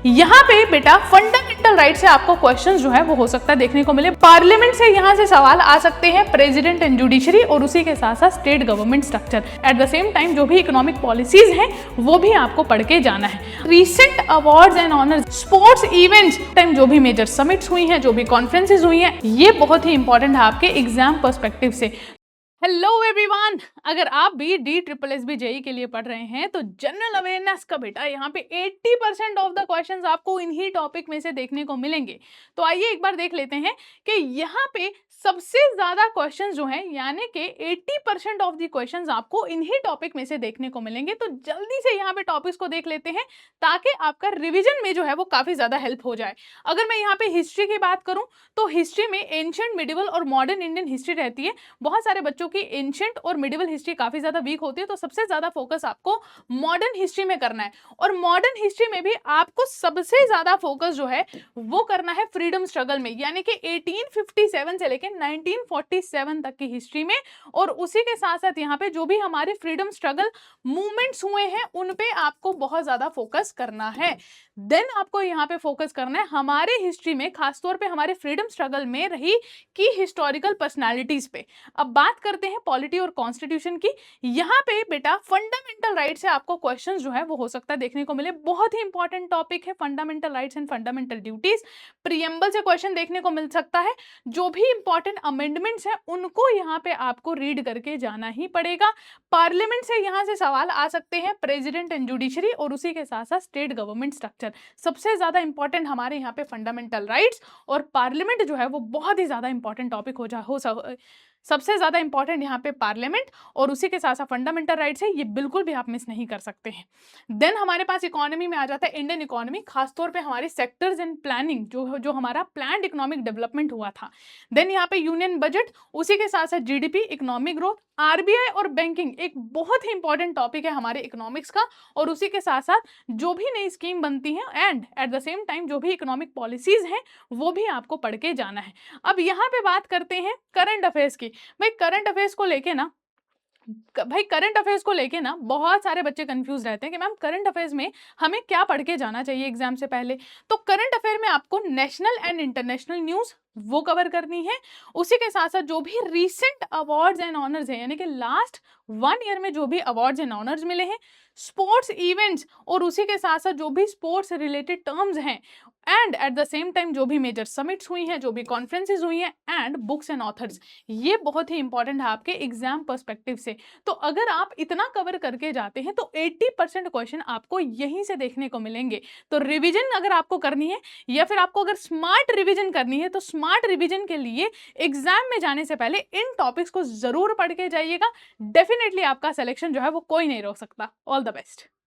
यहाँ पे बेटा फंडामेंटल राइट से आपको क्वेश्चंस जो है वो हो सकता है देखने को मिले। पार्लियामेंट से यहाँ से सवाल आ सकते हैं, प्रेसिडेंट एंड जुडिशरी और उसी के साथ साथ state government structure. At the same time जो भी इकोनॉमिक पॉलिसीज हैं वो भी आपको पढ़ के जाना है। Recent awards and honours, sports events, time जो भी मेजर समिट्स हुई हैं, जो भी कॉन्फ्रेंसेज हुई हैं, ये बहुत ही इंपॉर्टेंट है आपके एग्जाम पर्सपेक्टिव से। हेलो एवरीवन, अगर आप भी DSSB जेई के लिए पढ़ रहे हैं तो जनरल अवेयरनेस का बेटा यहाँ पे 80% ऑफ द क्वेश्चंस आपको इन्हीं टॉपिक में से देखने को मिलेंगे। तो आइए एक बार देख लेते हैं कि यहाँ पे सबसे ज्यादा क्वेश्चंस जो हैं, यानी कि 80% ऑफ द क्वेश्चंस आपको इन्हीं टॉपिक में से देखने को मिलेंगे। तो जल्दी से यहाँ पे टॉपिक्स को देख लेते हैं ताकि आपका रिविजन में जो है वो काफी ज्यादा हेल्प हो जाए। अगर मैं यहाँ पे हिस्ट्री की बात करूँ तो हिस्ट्री में एंशिएंट, मिडिवल और मॉडर्न इंडियन हिस्ट्री रहती है। बहुत सारे बच्चों की एंशिएंट और मिडिवल हिस्ट्री काफी ज्यादा वीक होती है, तो सबसे ज्यादा फोकस आपको मॉडर्न हिस्ट्री में करना है। और मॉडर्न हिस्ट्री में भी आपको सबसे ज्यादा फोकस जो है वो करना है फ्रीडम स्ट्रगल में, यानी कि 1857 से लेकर 1947 तक की हिस्ट्री में। और उसी के साथ साथ यहाँ पे जो भी हमारे फ्रीडम स्ट्रगल मूवमेंट्स हुए हैं उन पे आपको बहुत ज्यादा फोकस करना है। देन आपको यहाँ पे फोकस करना है हमारे हिस्ट्री में, खासतौर पे हमारे फ्रीडम स्ट्रगल में रही की हिस्टोरिकल पर्सनालिटीज पे। अब बात करते हैं पॉलिटी और कॉन्स्टिट्यूशन की। यहाँ पे बेटा फंडामेंटल राइट से आपको क्वेश्चंस जो है वो हो सकता है देखने को मिले। बहुत ही इंपॉर्टेंट टॉपिक है fundamental rights and fundamental duties. Preamble से क्वेश्चन देखने को मिल सकता है। जो भी इंपॉर्टेंट अमेंडमेंट्स हैं उनको यहाँ पे आपको रीड करके जाना ही पड़ेगा। पार्लियामेंट से यहाँ से सवाल आ सकते हैं, प्रेसिडेंट एंड जुडिशरी और उसी के साथ साथ स्टेट गवर्नमेंट स्ट्रक्चर। सबसे ज्यादा इंपॉर्टेंट हमारे यहाँ पे फंडामेंटल राइट्स और पार्लियामेंट जो है वो बहुत ही ज्यादा इंपॉर्टेंट टॉपिक सबसे ज्यादा इंपॉर्टेंट यहाँ पे पार्लियामेंट और उसी के साथ साथ फंडामेंटल राइट्स है, ये बिल्कुल भी आप मिस नहीं कर सकते हैं। देन हमारे पास इकोनॉमी में आ जाता है इंडियन इकोनॉमी, खासतौर पे हमारे सेक्टर्स एंड प्लानिंग, जो हमारा प्लान्ड इकोनॉमिक डेवलपमेंट हुआ था। देन यहाँ पे यूनियन बजट, उसी के साथ साथ जीडीपी, इकोनॉमिक ग्रोथ, आरबीआई और बैंकिंग एक बहुत ही इंपॉर्टेंट टॉपिक है हमारे इकोनॉमिक्स का। और उसी के साथ साथ जो भी नई स्कीम बनती है and at the same time जो भी इकोनॉमिक पॉलिसीज हैं वो भी आपको पढ़ के जाना है। अब यहाँ पे बात करते हैं करंट अफेयर्स की। भाई करंट अफेयर्स को लेके ना बहुत सारे बच्चे कंफ्यूज रहते हैं कि मैम करंट अफेयर्स में हमें क्या पढ़ के जाना चाहिए एग्जाम से पहले। तो करंट अफेयर में आपको नेशनल एंड इंटरनेशनल न्यूज वो कवर करनी है। उसी के साथ साथ जो भी रीसेंट अवार्ड्स एंड ऑनर्स हैं, यानी कि लास्ट 1 ईयर में जो भी अवार्ड्स एंड ऑनर्स मिले हैं, स्पोर्ट्स इवेंट्स और उसी के साथ साथ जो भी स्पोर्ट्स रिलेटेड टर्म्स हैं, and at the same time जो भी मेजर समिट्स हुई हैं, जो भी कॉन्फ्रेंसेज हुई हैं, एंड बुक्स एंड ऑथर्स, ये बहुत ही इंपॉर्टेंट है आपके एग्जाम पर्सपेक्टिव से। तो अगर आप इतना कवर करके जाते हैं तो 80% क्वेश्चन आपको यहीं से देखने को मिलेंगे। तो रिविजन अगर आपको करनी है या फिर आपको अगर स्मार्ट रिविजन करनी है तो स्मार्ट रिविजन के लिए एग्जाम में जाने से पहले इन टॉपिक्स को जरूर पढ़ के जाइएगा। डेफिनेटली आपका सिलेक्शन जो है वो कोई नहीं रोक सकता। All the best.